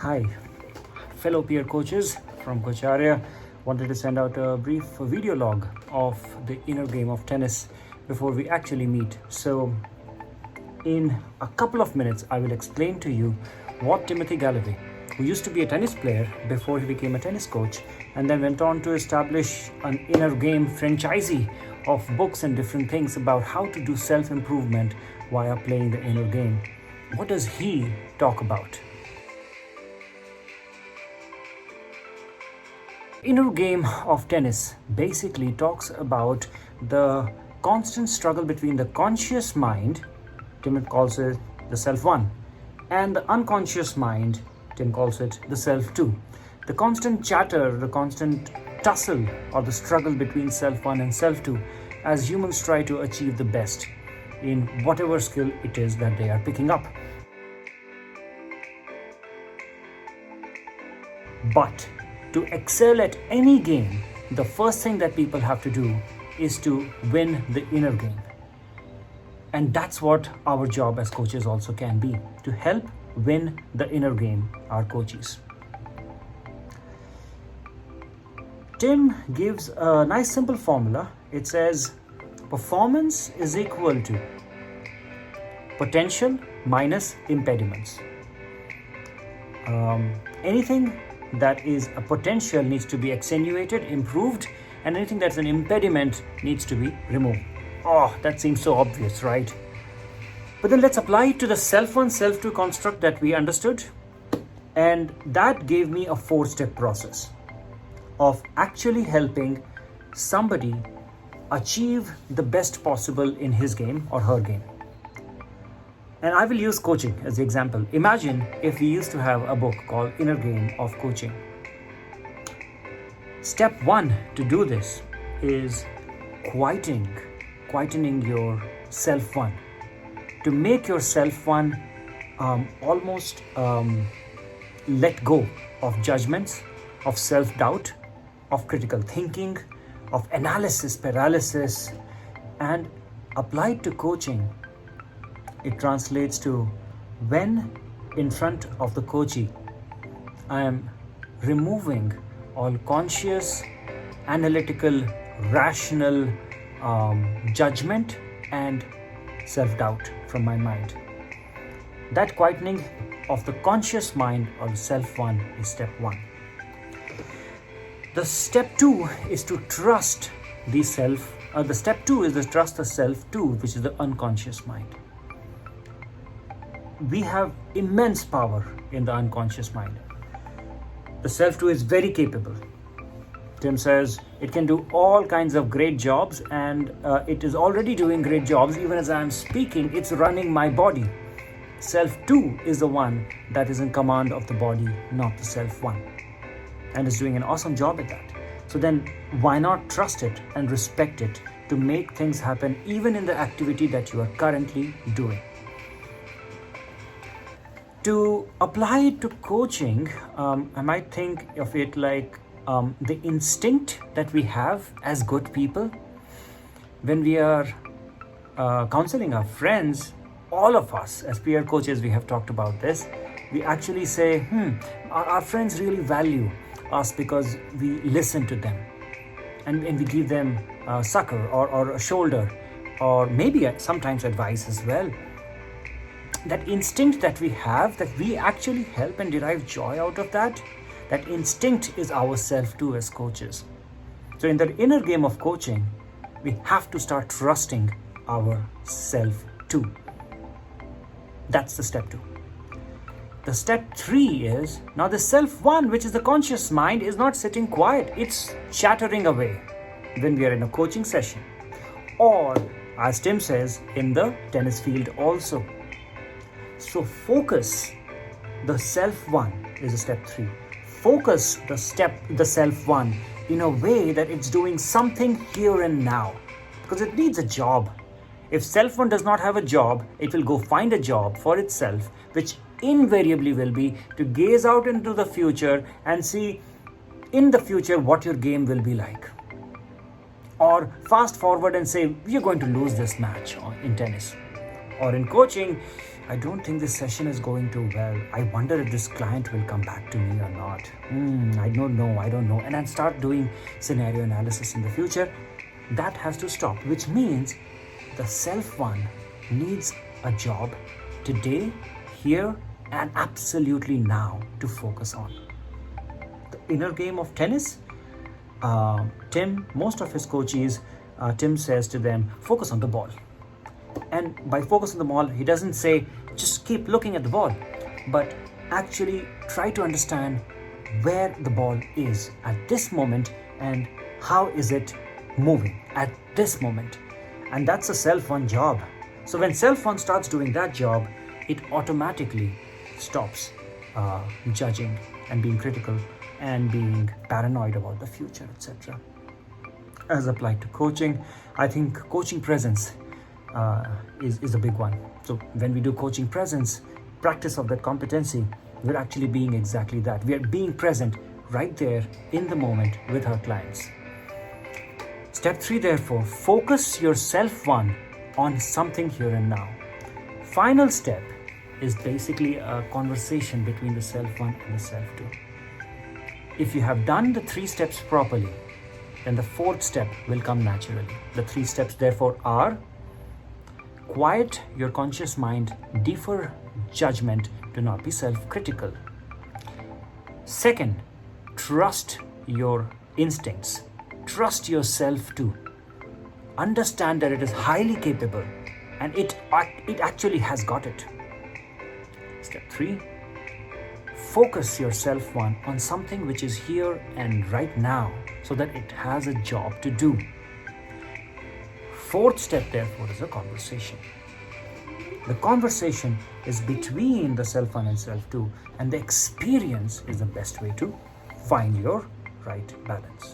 Hi, fellow peer coaches from Coach Arya. Wanted to send out a brief video log of the inner game of tennis before we actually meet. So, in a couple of minutes, I will explain to you what Timothy Galloway, who used to be a tennis player before he became a tennis coach, and then went on to establish an inner game franchisee of books and different things about how to do self-improvement via playing the inner game. What does he talk about? Inner game of tennis basically talks about the constant struggle between the conscious mind, Tim calls it the self one, and the unconscious mind, Tim calls it the self two. The constant chatter, the constant tussle or the struggle between self one and self two as humans try to achieve the best in whatever skill it is that they are picking up. But to excel at any game, the first thing that people have to do is to win the inner game. And that's what our job as coaches also can be, to help win the inner game, our coaches. Tim gives a nice simple formula. It says performance is equal to potential minus impediments. Anything that is a potential needs to be accentuated, improved, and anything that's an impediment needs to be removed. Oh, that seems so obvious, right? But then let's apply it to the self-1, self-2 construct that we understood. And that gave me a 4-step process of actually helping somebody achieve the best possible in his game or her game. And I will use coaching as the example. Imagine if we used to have a book called Inner Game of Coaching. Step 1 to do this is quietening your self one. To make your self one almost let go of judgments, of self-doubt, of critical thinking, of analysis paralysis, and applied to coaching. It translates to when in front of the coachee, I am removing all conscious, analytical, rational judgment and self-doubt from my mind. That quietening of the conscious mind or the self-one is step 1. The step 2 is to trust the self. The step 2 is to trust the self-2, which is the unconscious mind. We have immense power in the unconscious mind. The self-2 is very capable. Tim says it can do all kinds of great jobs, and it is already doing great jobs. Even as I am speaking, it's running my body. Self-2 is the one that is in command of the body, not the self-1, and is doing an awesome job at that. So then why not trust it and respect it to make things happen even in the activity that you are currently doing? To apply it to coaching, I might think of it like the instinct that we have as good people. When we are counseling our friends, all of us as peer coaches, we have talked about this. We actually say, our friends really value us because we listen to them. And we give them a succor or a shoulder, or maybe sometimes advice as well. That instinct that we have, that we actually help and derive joy out of that instinct is our self-2 as coaches. So in the inner game of coaching, we have to start trusting our self-2. That's the step 2. The step 3 is, now the self-1, which is the conscious mind, is not sitting quiet. It's chattering away when we are in a coaching session. Or, as Tim says, in the tennis field also. So focus the self-1 is a step 3. Focus the self-1 in a way that it's doing something here and now, because it needs a job. If self-1 does not have a job, it will go find a job for itself, which invariably will be to gaze out into the future and see in the future what your game will be like. Or fast forward and say, we are going to lose this match in tennis. Or in coaching, I don't think this session is going too well. I wonder if this client will come back to me or not. I don't know. And then start doing scenario analysis in the future. That has to stop, which means the self one needs a job today, here, and absolutely now to focus on. The inner game of tennis, most of his coaches, Tim says to them, focus on the ball. And by focus on the ball, he doesn't say just keep looking at the ball, but actually try to understand where the ball is at this moment and how is it moving at this moment. And that's a self-one job. So when self-one starts doing that job, it automatically stops judging and being critical and being paranoid about the future, etc. As applied to coaching, I think coaching presence is a big one. So when we do coaching presence, practice of that competency, we're actually being exactly that. We are being present right there in the moment with our clients. Step 3, therefore, focus your self-one on something here and now. Final step is basically a conversation between the self-one and the self-two. If you have done the 3 steps properly, then the 4th step will come naturally. The 3 steps, therefore, are: quiet your conscious mind, defer judgment, do not be self-critical. Second, trust your instincts. Trust yourself too. Understand that it is highly capable and it actually has got it. Step 3, focus your self-one on something which is here and right now so that it has a job to do. 4th step, therefore, is a conversation. The conversation is between the self-one and self-two, and the experience is the best way to find your right balance.